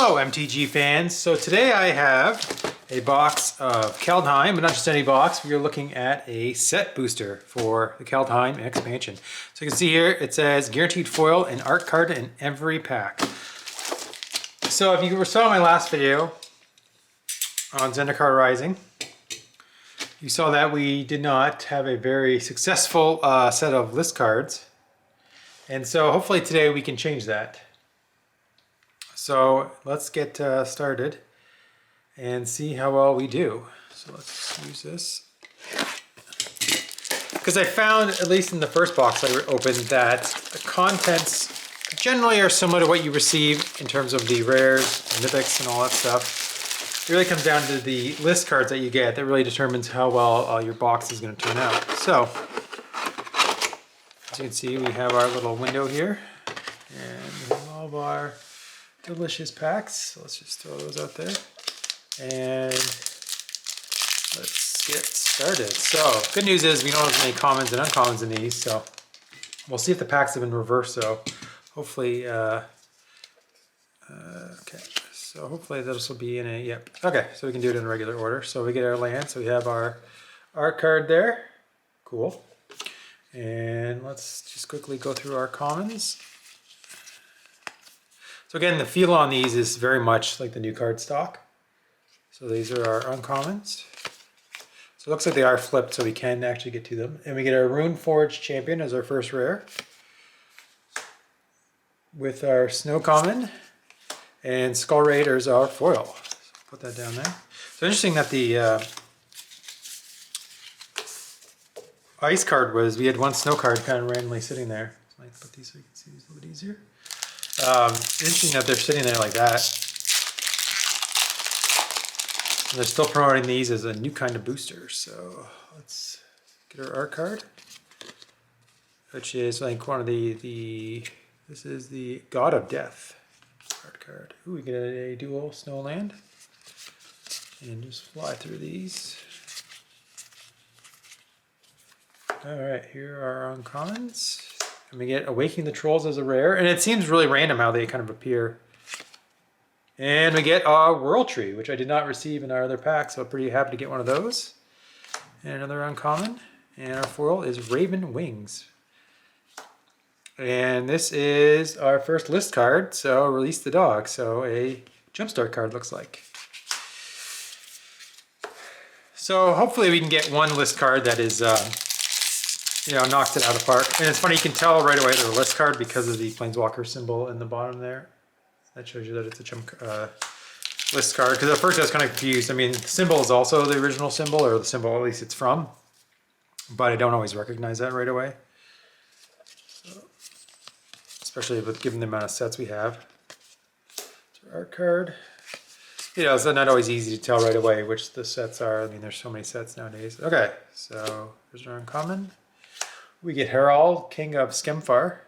Hello MTG fans. So today I have a box of Kaldheim, but not just any box. We are looking at a set booster for the Kaldheim expansion. So you can see here it says guaranteed foil and art card in every pack. So if you saw my last video on Zendikar Rising, you saw that we did not have a very successful set of list cards. And so hopefully today we can change that. So let's get started and see how well we do. So let's use this. Because I found, at least in the first box I opened, that the contents generally are similar to what you receive in terms of the rares, mythics, and all that stuff. It really comes down to the list cards that you get that really determines how well your box is going to turn out. So, as you can see, we have our little window here, and we have all of our delicious packs. So let's just throw those out there, and let's get started. So, good news is we don't have any commons and uncommons in these, so we'll see if the packs have been reversed. So, hopefully, okay. So hopefully this will be in a, yep. Okay, so we can do it in regular order. So we get our land. So we have our art card there. Cool. And let's just quickly go through our commons. So again, the feel on these is very much like the new card stock. So these are our uncommons. So it looks like they are flipped, so we can actually get to them. And we get our Rune Forge Champion as our first rare, with our Snow Common, and Skull Raiders are foil. So put that down there. So interesting that the ice card was, we had one snow card kind of randomly sitting there. So I can put these so you can see these a little bit easier. Interesting that they're sitting there like that. And they're still promoting these as a new kind of booster. So let's get our art card, which is like one of this is the God of Death art card. Ooh, we get a dual snow land. And just fly through these. Alright, here are our uncommons. And we get Awakening the Trolls as a rare. And it seems really random how they kind of appear. And we get a World Tree, which I did not receive in our other pack, so I'm pretty happy to get one of those. And another uncommon. And our foil is Raven Wings. And this is our first list card, so Release the Dog. So a Jumpstart card looks like. So hopefully we can get one list card that is, knocks it out of the park. And it's funny, you can tell right away they're a list card because of the Planeswalker symbol in the bottom there. That shows you that it's a list card. Because at first I was kind of confused. I mean, the symbol is also the original symbol, or the symbol at least it's from. But I don't always recognize that right away. Especially with given the amount of sets we have. It's our art card. It's not always easy to tell right away which the sets are. I mean, there's so many sets nowadays. Okay, so here's our uncommon. We get Herald, King of Skemfar.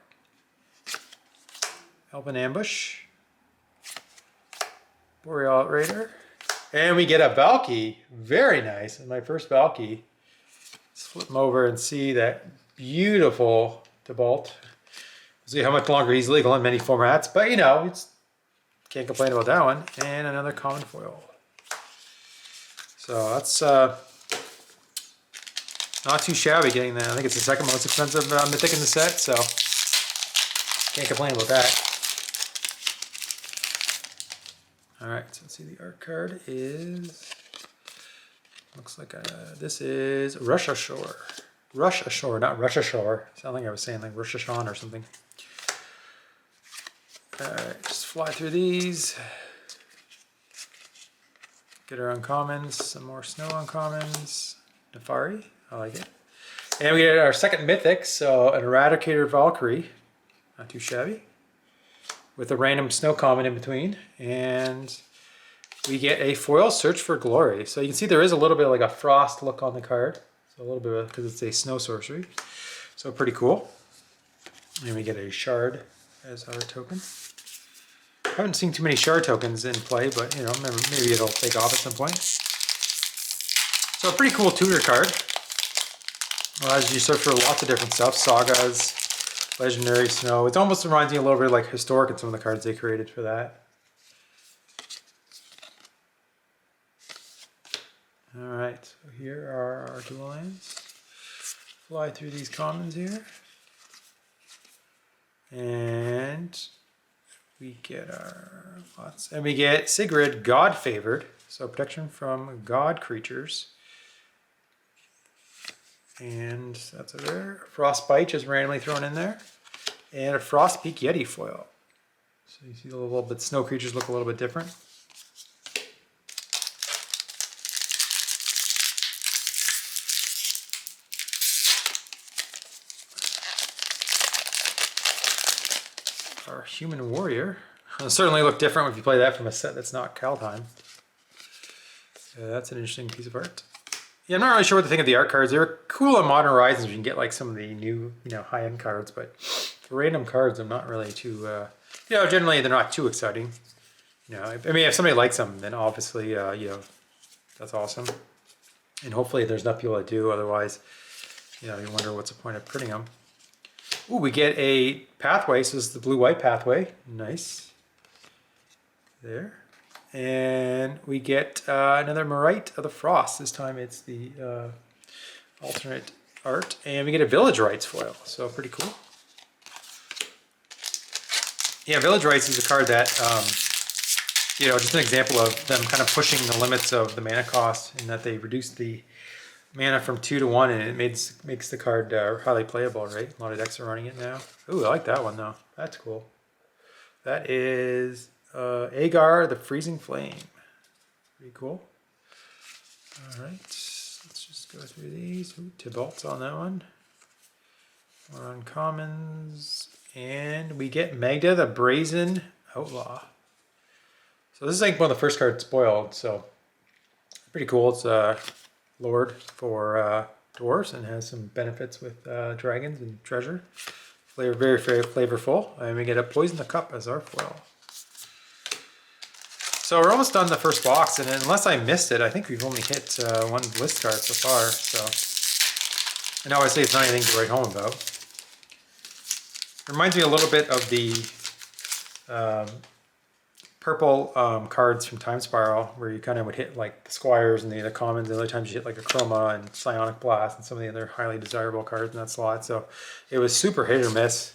Elven Ambush. Boreal Raider. And we get a Valky. Very nice. And my first Valky. Let's flip them over and see that beautiful Debalt. See how much longer he's legal in many formats, but it's can't complain about that one. And another common foil. So that's not too shabby getting that. I think it's the second most expensive mythic in the set, so can't complain about that. All right, so let's see, the art card is, looks like this is Rush Ashore. Rush Ashore, not Rush Ashore. Sound like I was saying like Rosh Hashanah or something. Alright, just fly through these. Get our uncommons, some more snow uncommons. Nefari, I like it. And we get our second mythic, so an Eradicator Valkyrie. Not too shabby. With a random snow common in between. And we get a foil Search for Glory. So you can see there is a little bit of like a frost look on the card. So a little bit because it's a snow sorcery. So pretty cool. And we get a shard as our token. I haven't seen too many shard tokens in play, but maybe it'll take off at some point. So a pretty coll tutor card. Allows you to search for lots of different stuff. Sagas, Legendary Snow. It almost reminds me a little bit like Historic and some of the cards they created for that. All right, so here are our dual lands. Fly through these commons here. And we get our lots. And we get Sigrid, God Favored. So protection from God creatures. And that's a rare. Frostbite just randomly thrown in there. And a Frostpeak Yeti foil. So you see a little bit, snow creatures look a little bit different. Our Human Warrior. It'll certainly look different if you play that from a set that's not Kaldheim. That's an interesting piece of art. Yeah, I'm not really sure what to think of the art cards. They're cool on Modern Horizons. You can get like some of the new, high-end cards, but for random cards, I'm not really too, generally they're not too exciting. I mean, if somebody likes them, then obviously, that's awesome. And hopefully there's enough people that do, otherwise, you wonder what's the point of printing them. Ooh, we get a pathway, so this is the blue-white pathway. Nice. There. And we get another Marite of the Frost. This time it's the alternate art. And we get a Village Rites foil, so pretty cool. Yeah, Village Rites is a card that, just an example of them kind of pushing the limits of the mana cost in that they reduce the mana from 2 to 1, and it makes the card highly playable, right? A lot of decks are running it now. Ooh, I like that one, though. That's cool. That is... Agar, the Freezing Flame. Pretty cool. All right, let's just go through these. Ooh, Tybalt's on that one. We're on commons. And we get Magda, the Brazen Outlaw. So this is like one of the first cards spoiled, so pretty cool. It's a Lord for dwarves and has some benefits with dragons and treasure. Very, very flavorful. And we get a Poison the Cup as our foil. So we're almost done the first box, and unless I missed it, I think we've only hit one list card so far. So, and obviously it's not anything to write home about. It reminds me a little bit of the purple cards from Time Spiral, where you kind of would hit like the Squires and the other commons, and other times you hit like a Chroma and Psionic Blast and some of the other highly desirable cards in that slot. So it was super hit or miss,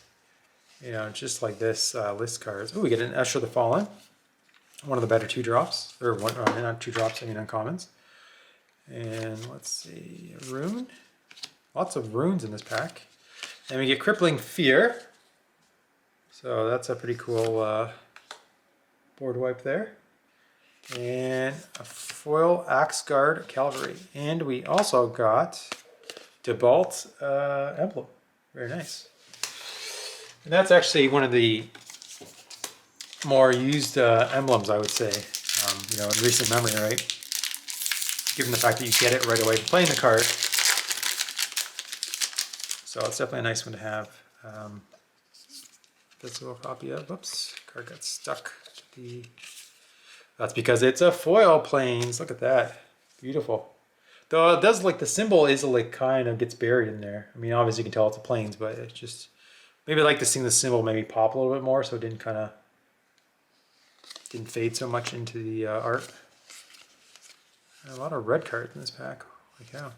just like this list cards. Oh, we get an Escher the Fallen. One of the better 2-drops, or one, not 2-drops, I mean uncommons. And let's see, a rune. Lots of runes in this pack. And we get Crippling Fear. So that's a pretty cool board wipe there. And a foil Axe Guard Cavalry. And we also got Tybalt Emblem. Very nice. And that's actually one of the more used emblems, I would say, in recent memory, right? Given the fact that you get it right away from playing the card. So it's definitely a nice one to have. That's a little copy of. Whoops, card got stuck. That's because it's a foil planes. Look at that. Beautiful. Though it does, like, the symbol is like kind of gets buried in there. I mean, obviously you can tell it's a planes, but it's just, maybe I'd like to see the symbol maybe pop a little bit more so it didn't fade so much into the art. A lot of red cards in this pack. Holy cow.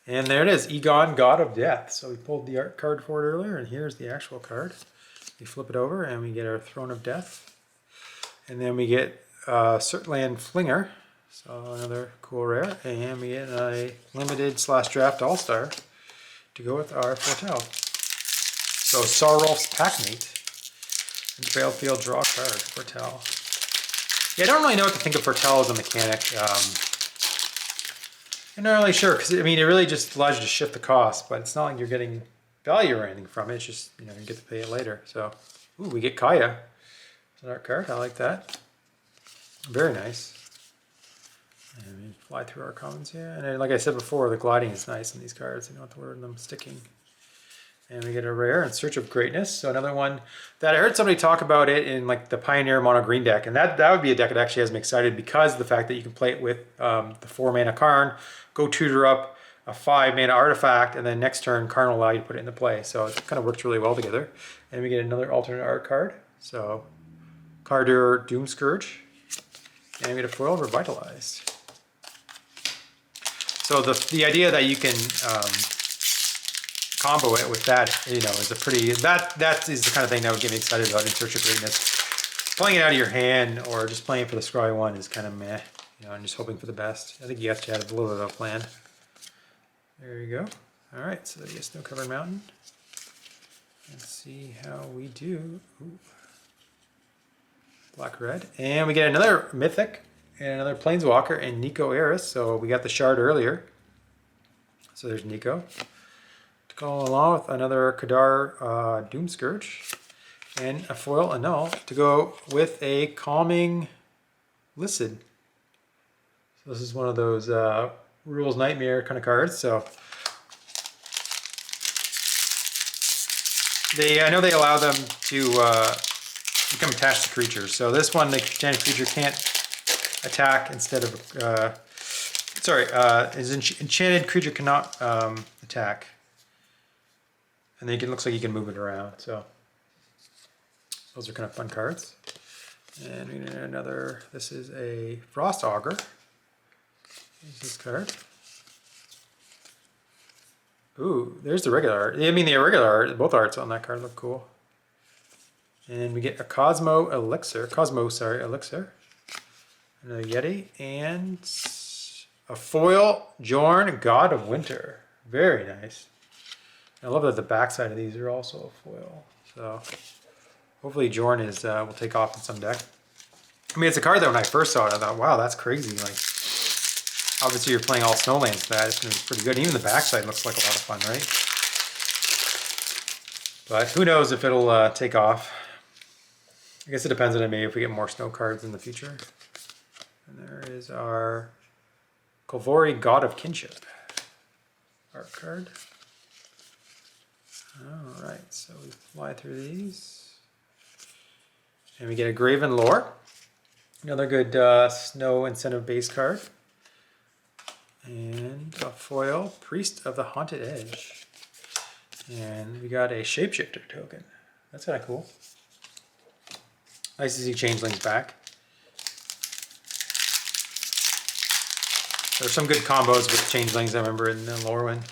And there it is, Egon, God of Death. So we pulled the art card for it earlier, and here's the actual card. We flip it over, and we get our Throne of Death. And then we get Surtland Flinger, so another cool rare. And we get a limited / draft all-star to go with our Foretell. So Sarulf's Packmate. Battlefield, draw a card, Foretell. Yeah, I don't really know what to think of Foretell as a mechanic. I'm not really sure, because I mean, it really just allows you to shift the cost, but it's not like you're getting value or anything from it. It's just, you get to pay it later. So, ooh, we get Kaya. It's an art card. I like that. Very nice. And we fly through our commons here. And then, like I said before, the gliding is nice on these cards. You don't have to worry about them sticking. And we get a rare in Search of Greatness. So another one that I heard somebody talk about it in like the Pioneer Mono Green deck. And that would be a deck that actually has me excited because of the fact that you can play it with the 4-mana Karn, go tutor up a 5-mana artifact, and then next turn Karn will allow you to put it into play. So it kind of works really well together. And we get another alternate art card. So Cardur Doomscourge. And we get a foil Revitalized. So the idea that you can combo it with that, you know, is a pretty, that is the kind of thing that would get me excited about In Search of Greatness. Playing it out of your hand or just playing for the scry one is kind of meh, you know, and just hoping for the best. I think you have to have a little bit of a plan. There you go. All right, so you get Snow Covered Mountain. Let's see how we do. Ooh. Black red, and we get another Mythic and another Planeswalker and Nico Eris. So we got the shard earlier. So there's Nico. To go along with another Kadar Doom Scourge. And a foil Annul to go with a Calming Listed. So this is one of those Rules Nightmare kind of cards. So I know they allow them to become attached to creatures. So this one, the enchanted creature can't attack instead of enchanted creature cannot attack, and then it looks like you can move it around. So. Those are kind of fun cards. And we need another, this is a Frost Augur. Here's this card. Ooh, there's the regular art. I mean the irregular art, both arts on that card look cool. And we get a Cosmo Elixir, another Yeti, and a foil Jorn, God of Winter. Very nice. I love that the backside of these are also a foil. So hopefully Jorn will take off in some deck. I mean, it's a card that when I first saw it, I thought, wow, that's crazy. Like, obviously you're playing all Snowlands for that. It's going to be pretty good. Even the backside looks like a lot of fun, right? But who knows if it'll take off. I guess it depends on maybe if we get more snow cards in the future. And there is our Kolvori, God of Kinship art card. All right, so we fly through these. And we get a Graven Lore, another good snow incentive base card. And a foil Priest of the Haunted Edge. And we got a Shapeshifter token. That's kind of cool. Nice to see Changelings back. There's some good combos with Changelings, I remember, in Lorwyn.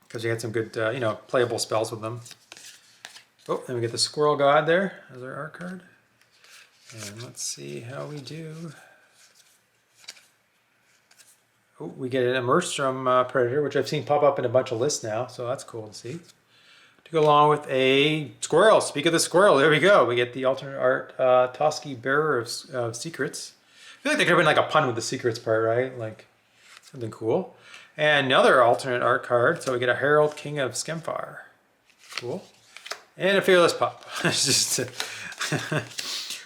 Because we had some good, playable spells with them. Oh, and we get the Squirrel God there as our art card. And let's see how we do. Oh, we get an Emerstrom Predator, which I've seen pop up in a bunch of lists now, so that's cool to see. To go along with a Squirrel. Speak of the Squirrel, there we go. We get the alternate art Toski, Bearer of Secrets. I feel like there could have been like a pun with the Secrets part, right? Like something cool. And another alternate art card, so we get a Herald, King of Skemfire. Cool. And a Fearless Pup. It's just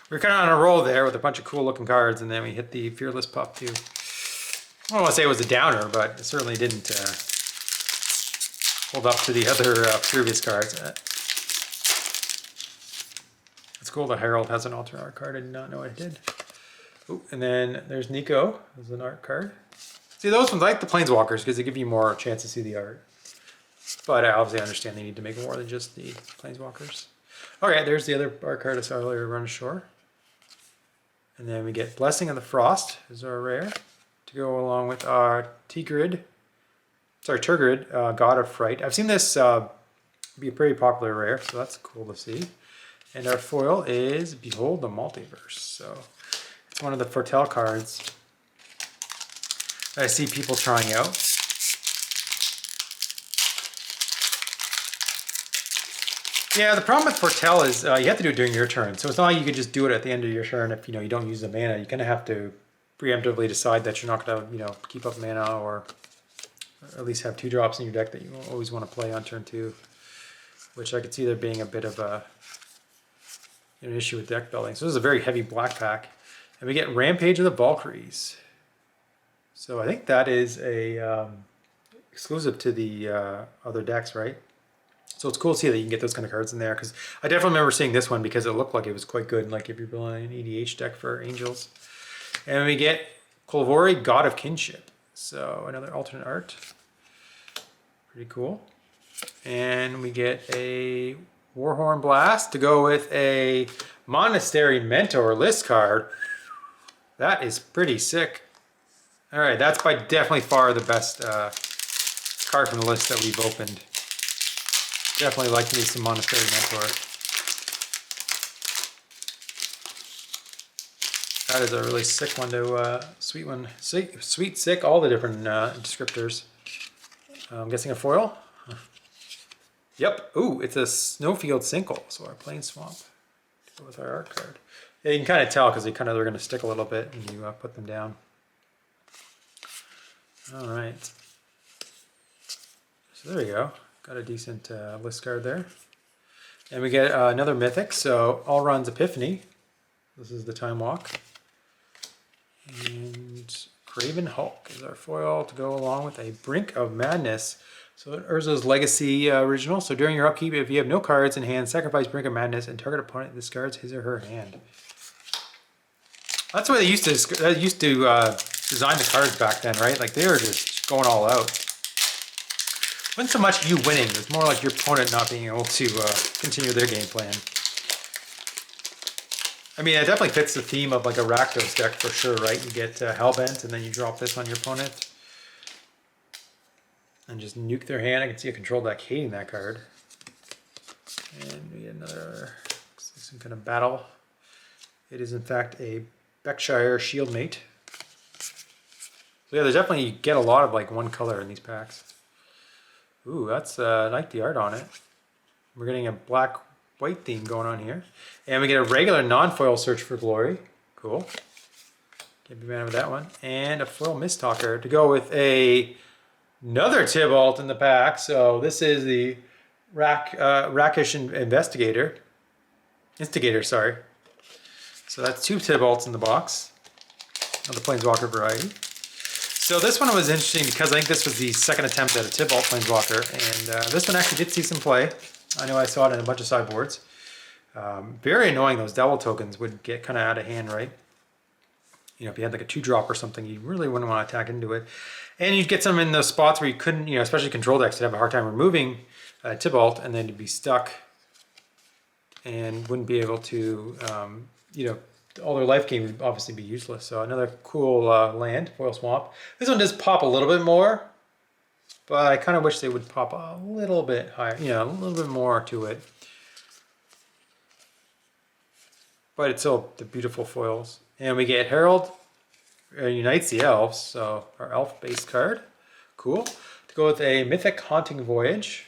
we're kind of on a roll there with a bunch of cool looking cards, and then we hit the Fearless Pup too. I don't want to say it was a downer, but it certainly didn't hold up to the other previous cards. It's cool that Herald has an alternate art card. I did not know it did. Ooh, and then there's Nico as an art card. See, those ones, I like the Planeswalkers because they give you more chance to see the art. But I obviously understand they need to make more than just the Planeswalkers. Okay, there's the other art card I saw earlier, Run Ashore. And then we get Blessing of the Frost is our rare. To go along with our Turgid, God of Fright. I've seen this be a pretty popular rare, so that's cool to see. And our foil is Behold the Multiverse. So it's one of the Foretell cards I see people trying out. Yeah, the problem with Foretell is you have to do it during your turn. So it's not like you can just do it at the end of your turn if you don't use the mana. You kind of have to preemptively decide that you're not going to keep up mana, or at least have 2 drops in your deck that you always want to play on turn 2. Which I could see there being a bit of an issue with deck building. So this is a very heavy black pack. And we get Rampage of the Valkyries. So I think that is a exclusive to the other decks, right? So it's cool to see that you can get those kind of cards in there, because I definitely remember seeing this one because it looked like it was quite good, like if you're building an EDH deck for Angels. And we get Kolvori, God of Kinship. So another alternate art. Pretty cool. And we get a Warhorn Blast to go with a Monastery Mentor list card. That is pretty sick. All right, that's by definitely far the best card from the list that we've opened. Definitely like me some Monastery Mentor. That is a really sick one to, sweet one. Sweet, sick, all the different descriptors. I'm guessing a foil? Huh. Yep, ooh, it's a Snowfield Sinkle, so our Plain Swamp. Go with our art card. Yeah, you can kind of tell because they're going to stick a little bit when you put them down. All right. So there we go. Got a decent list card there. And we get another Mythic, so All Run's Epiphany. This is the Time Walk. And Craven Hulk is our foil to go along with a Brink of Madness. So Urza's Legacy original. So during your upkeep, if you have no cards in hand, sacrifice Brink of Madness and target opponent discards his or her hand. That's the way they used to design the cards back then, right? Like they were just going all out. It wasn't so much you winning, it was more like your opponent not being able to continue their game plan. I mean, it definitely fits the theme of like a Rakdos deck for sure, right? You get Hellbent and then you drop this on your opponent. And just nuke their hand. I can see a control deck hating that card. And we get another, looks like some kind of battle. It is in fact a Beckshire Shieldmate. So yeah, there's definitely, you get a lot of like one color in these packs. Ooh, that's, I like the art on it. We're getting a black-white theme going on here. And we get a regular non-foil Search for Glory. Cool. Can't be mad with that one. And a foil Misttalker to go with another Tibalt in the pack. So this is the Rakish Instigator, sorry. So that's 2 Tibalts in the box of the Planeswalker variety. So this one was interesting because I think this was the second attempt at a Tibalt Planeswalker, and this one actually did see some play. I know I saw it in a bunch of sideboards. Very annoying, those Devil tokens would get kind of out of hand, right? You know, if you had like a 2-drop or something, you really wouldn't want to attack into it. And you'd get some in those spots where you couldn't, you know, especially control decks would have a hard time removing Tibalt, and then you'd be stuck and wouldn't be able to, you know, all their life gain would obviously be useless. So another cool land, Foil Swamp. This one does pop a little bit more, but I kind of wish they would pop a little bit higher, you know, a little bit more to it. But it's still the beautiful foils. And we get Herald Unites the Elves, so our elf-based card. Cool. To go with a Mythic Haunting Voyage,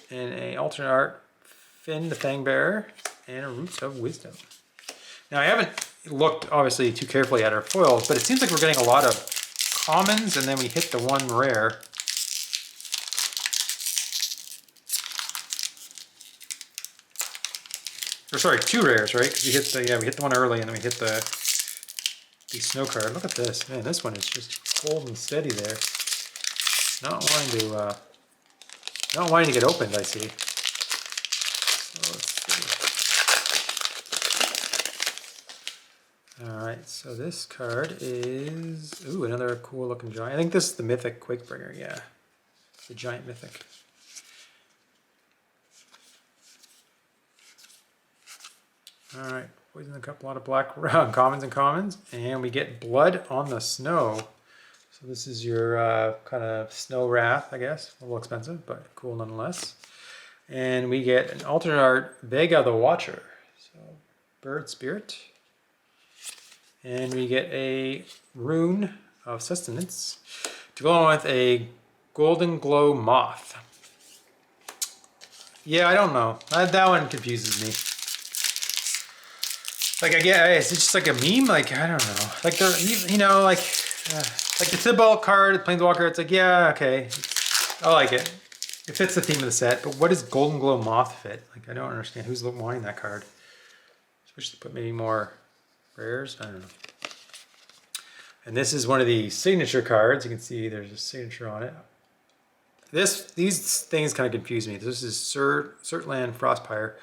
and a alternate art Finn the Fangbearer, and a Roots of Wisdom. Now I haven't looked obviously too carefully at our foils, but it seems like we're getting a lot of commons, and then we hit the one rare. Or sorry, 2 rares, right? Because we hit the we hit the one early, and then we hit the snow card. Look at this, man. This one is just cold and steady there. Not wanting to get opened, I see. So let's see. All right, so this card is another cool looking giant. I think this is the Mythic Quakebringer. Yeah, the giant Mythic. All right, poison a couple, lot of black commons and commons, and we get Blood on the Snow. So this is your kind of Snow Wrath, I guess. A little expensive, but cool nonetheless. And we get an alternate art Vega the Watcher. So Bird Spirit. And we get a Rune of Sustenance to go on with a Golden Glow Moth. Yeah, I don't know. That one confuses me. Like, I guess it's just like a meme. Like, I don't know. Like, you know, like the Tibalt card, Planeswalker, it's like, yeah, okay. I like it. It fits the theme of the set, but what does Golden Glow Moth fit? Like, I don't understand. Who's wanting that card? Especially put maybe more rares. I don't know. And this is one of the signature cards. You can see there's a signature on it. These things kind of confuse me. This is Surtland Frostpire.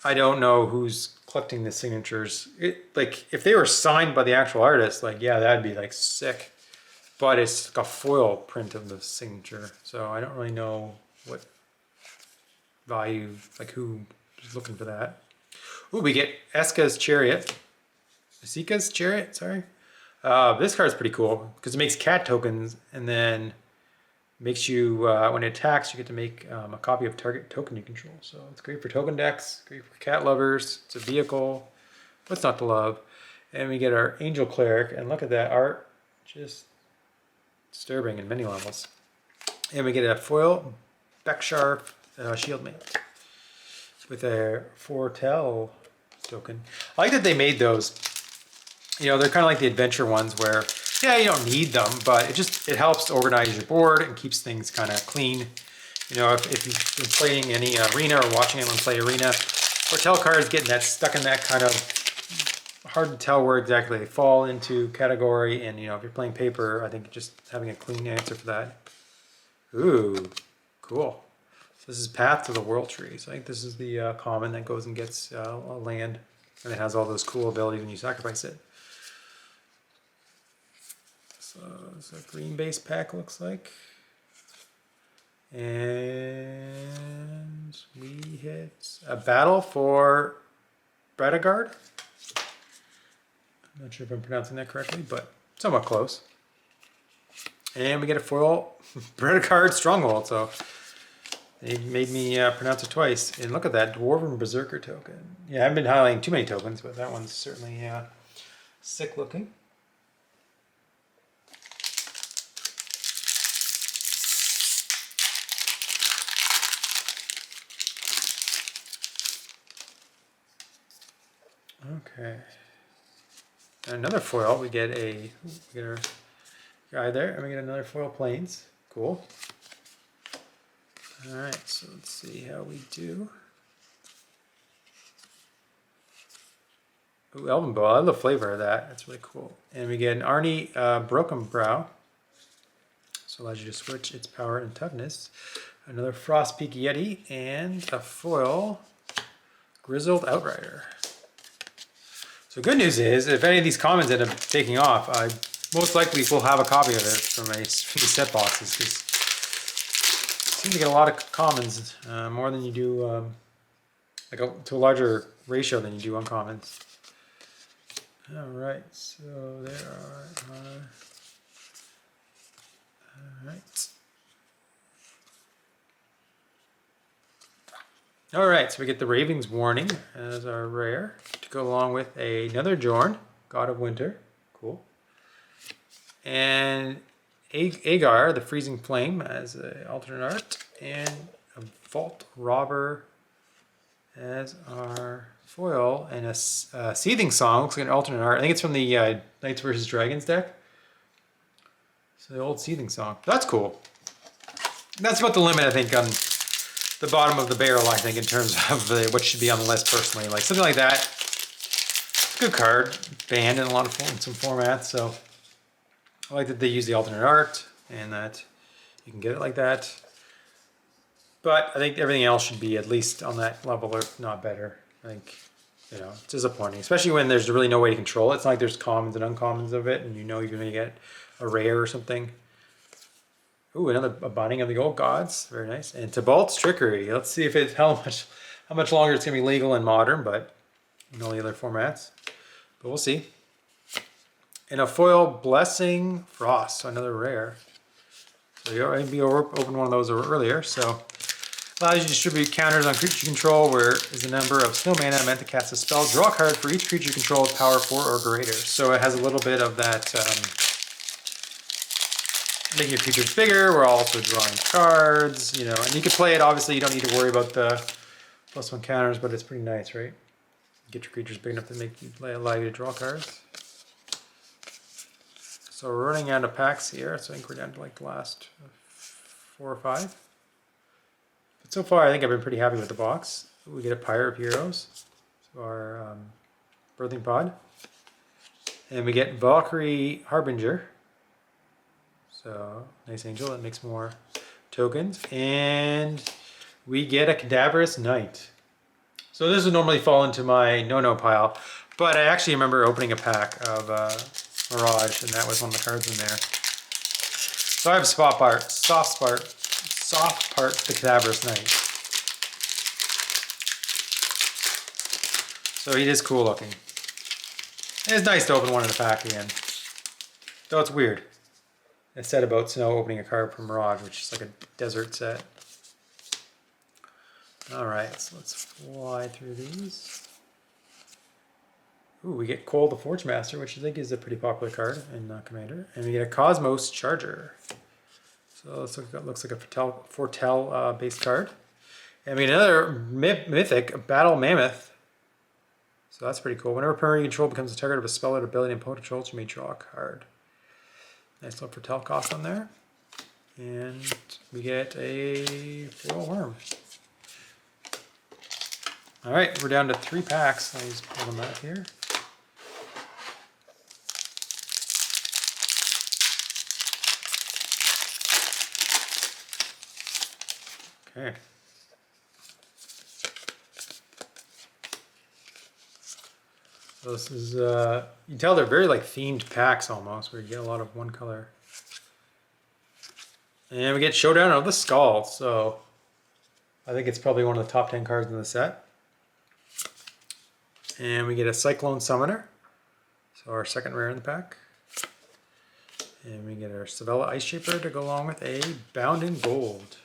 I don't know who's collecting the signatures. Like, if they were signed by the actual artist, like, yeah, that'd be like sick. But it's like a foil print of the signature, so I don't really know what value, like who's looking for that. Ooh, we get Eska's Chariot. Masika's Chariot, sorry. This card's pretty cool because it makes cat tokens and then makes you, when it attacks, you get to make a copy of target token you control. So it's great for token decks, great for cat lovers. It's a vehicle. What's not to love? And we get our Angel Cleric, and look at that art. Just disturbing in many levels. And we get a foil Becksharp Shieldmate with a Foretell token. I like that they made those. You know, they're kind of like the adventure ones where, yeah, you don't need them, but it helps organize your board and keeps things kind of clean. You know, if you've been playing any arena or watching anyone play arena, Foretell cards getting that stuck in that kind of hard to tell where exactly they fall into category. And, you know, if you're playing paper, I think just having a clean answer for that. Ooh, cool. So this is Path to the World Tree. So I think this is the common that goes and gets a land. And it has all those cool abilities when you sacrifice it. So it's a green base pack looks like. And we hit a battle for Bredagard. I'm not sure if I'm pronouncing that correctly, but somewhat close. And we get a foil Bredagard Stronghold, so they made me pronounce it twice. And look at that Dwarven Berserker token. Yeah, I haven't been highlighting too many tokens, but that one's certainly sick looking. Okay. Another foil, we get our guy there, and we get another foil Plains. Cool. Alright, so let's see how we do. Ooh, Elven Bow, I love the flavor of that. That's really cool. And we get an Arnie Broken Brow. So allows you to switch its power and toughness. Another Frostpeak Yeti, and a foil Grizzled Outrider. So good news is, if any of these commons end up taking off, I most likely will have a copy of it from these set boxes. Because you seem to get a lot of commons, more than you do, to a larger ratio than you do uncommons. All right, so there are. All right. All right, so we get the Raven's Warning as our rare to go along with another Jorn, God of Winter. Cool. And Agar, the Freezing Flame, as an alternate art. And a Vault Robber as our foil. And a Seething Song, looks like an alternate art. I think it's from the Knights vs. Dragons deck. So the old Seething Song. That's cool. That's about the limit, I think, on the bottom of the barrel, I think, in terms of what should be on the list personally. Like something like that. It's a good card. Banned in a lot of in some formats, so I like that they use the alternate art and that you can get it like that. But I think everything else should be at least on that level, or if not better. I think, you know, it's disappointing, especially when there's really no way to control it. It's not like there's commons and uncommons of it, and you know you're going to get a rare or something. Ooh, another Binding of the Old Gods. Very nice. And Tibalt's Trickery. Let's see if it's how much longer it's going to be legal in Modern, but in all the other formats. But we'll see. And a foil Blessing Frost. So another rare. So you already opened one of those earlier. So allows you to distribute counters on creature control, where is the number of snow mana meant to cast a spell. Draw a card for each creature you control with power 4 or greater. So it has a little bit of that... making your creatures bigger. We're also drawing cards, you know, and you can play it. Obviously, you don't need to worry about the +1 counters, but it's pretty nice, right? Get your creatures big enough to allow you to draw cards. So we're running out of packs here, so I think we're down to like the last 4 or 5. But so far, I think I've been pretty happy with the box. We get a Pyre of Heroes, so our Birthing Pod, and we get Valkyrie Harbinger. So, nice angel, that makes more tokens. And we get a Cadaverous Knight. So this would normally fall into my no-no pile, but I actually remember opening a pack of Mirage, and that was one of the cards in there. So I have soft part the Cadaverous Knight. So he is cool looking. It's nice to open one in a pack again. Though it's weird. It said about Snow opening a card from Mirage, which is like a desert set. Alright, so let's fly through these. Ooh, we get Cole the Forge Master, which I think is a pretty popular card in Commander. And we get a Cosmos Charger. So it looks like a Foretell based card. And we get another Mythic Battle Mammoth. So that's pretty cool. Whenever primary control becomes the target of a spell or ability and opponent controls, you may draw a card. Nice little Foretell cost on there. And we get a foil worm. Alright, we're down to 3 packs. I'll just pull them out here. Okay. So this is, you can tell they're very like themed packs almost, where you get a lot of one color. And we get Showdown of the Skull, so I think it's probably one of the top 10 cards in the set. And we get a Cyclone Summoner, so our second rare in the pack. And we get our Savella Ice Shaper to go along with a Bound in Gold.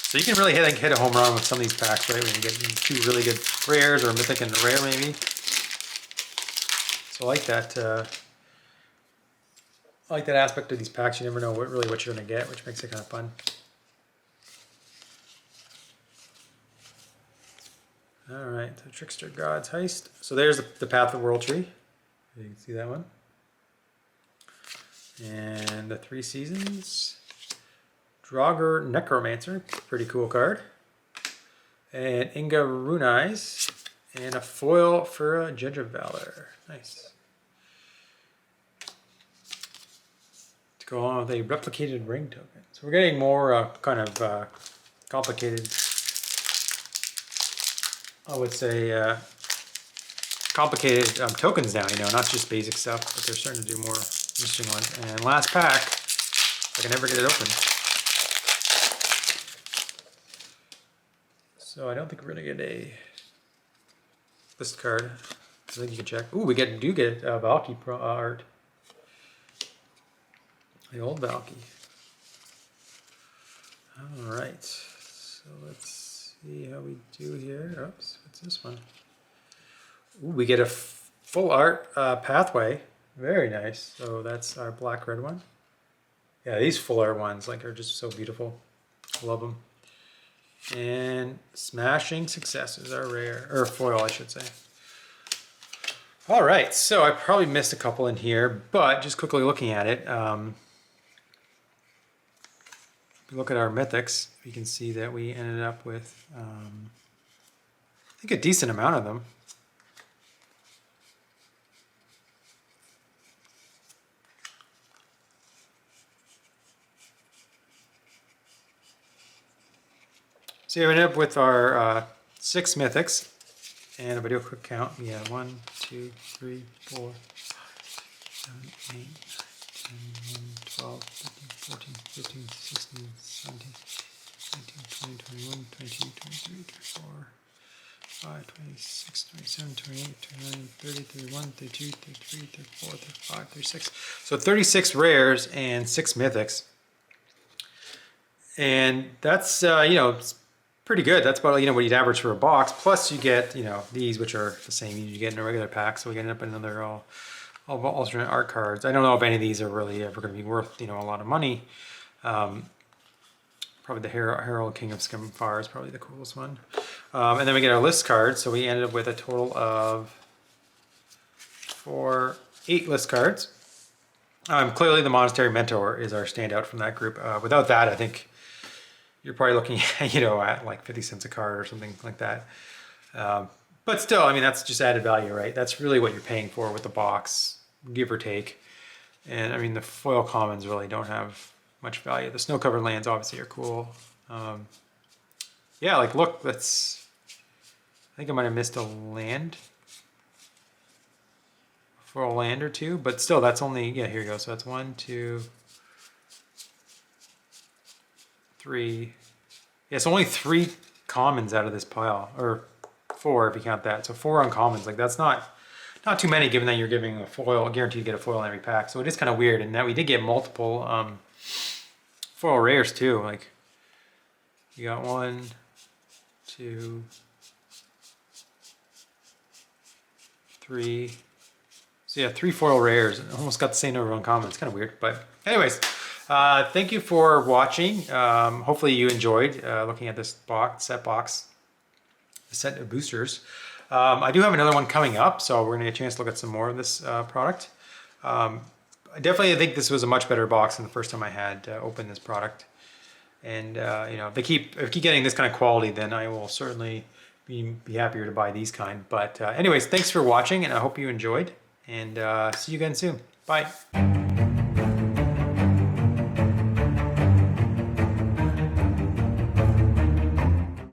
So you can really hit a home run with some of these packs, right? When you get 2 really good rares or a mythic and a rare maybe. So I like that. I like that aspect of these packs. You never know what you're going to get, which makes it kind of fun. All right, the Trickster God's Heist. So there's the Path of World Tree. You can see that one. And the 3 Seasons. Draugr Necromancer, pretty cool card. And Inga Runais. And a foil for a Judge of Valor. Nice. To go along with a replicated ring token. So we're getting more kind of complicated, I would say, complicated tokens now, you know, not just basic stuff, but they're starting to do more interesting ones. And last pack, I can never get it open. So I don't think we're gonna get a list card. I think you can check. Ooh, we do get Valky art. The old Valky. All right, so let's see how we do here. Oops, what's this one? Ooh, we get a full art pathway. Very nice. So that's our black-red one. Yeah, these full art ones are just so beautiful. Love them. And Smashing Success is our rare, or foil, I should say. All right, so I probably missed a couple in here, but just quickly looking at it, if you look at our mythics, you can see that we ended up with, I think, a decent amount of them. So we ended up with our 6 mythics, and if I do a quick count, we have 1, 2, 3, 4, 5, 7, 8, 10, 11, 12, 13, 14, 15, 16, 17, 19, 20, 21, 22, 23, 24, 25, 26, 27, 28, 29, 30, 31, 32, 33, 34, 35, 36. So 36 rares and 6 mythics. And that's, you know, it's pretty good. That's about, you know, what you'd average for a box. Plus you get, you know, these, which are the same you get in a regular pack. So we end up in another all alternate art cards. I don't know if any of these are really ever going to be worth, you know, a lot of money. Probably the Herald King of Skimfar is probably the coolest one. And then we get our list cards. So we ended up with a total of 8 list cards. Clearly the Monastery Mentor is our standout from that group. Without that, I think you're probably looking at, you know, at like 50 cents a card or something like that. But still, I mean, that's just added value, right? That's really what you're paying for with the box, give or take. And I mean, the foil commons really don't have much value. The snow-covered lands obviously are cool. Yeah, like look, I think I might have missed a land. For a land or two, but still that's only, yeah, here you go. So that's 1, 2, 3. Yeah, it's only 3 commons out of this pile, or 4 if you count that. So 4 uncommons, like that's not too many given that you're giving a foil, guaranteed to get a foil in every pack. So it is kind of weird. And now we did get multiple foil rares too. Like you got 1, 2, 3. So yeah, 3 foil rares. Almost got the same number of uncommons. It's kind of weird. But anyways, thank you for watching. Hopefully you enjoyed looking at this set of boosters. I do have another one coming up, so we're gonna get a chance to look at some more of this product. I think this was a much better box than the first time I had opened this product. And you know, if I keep getting this kind of quality, then I will certainly be happier to buy these kind. But anyways, thanks for watching, and I hope you enjoyed. And see you again soon. Bye.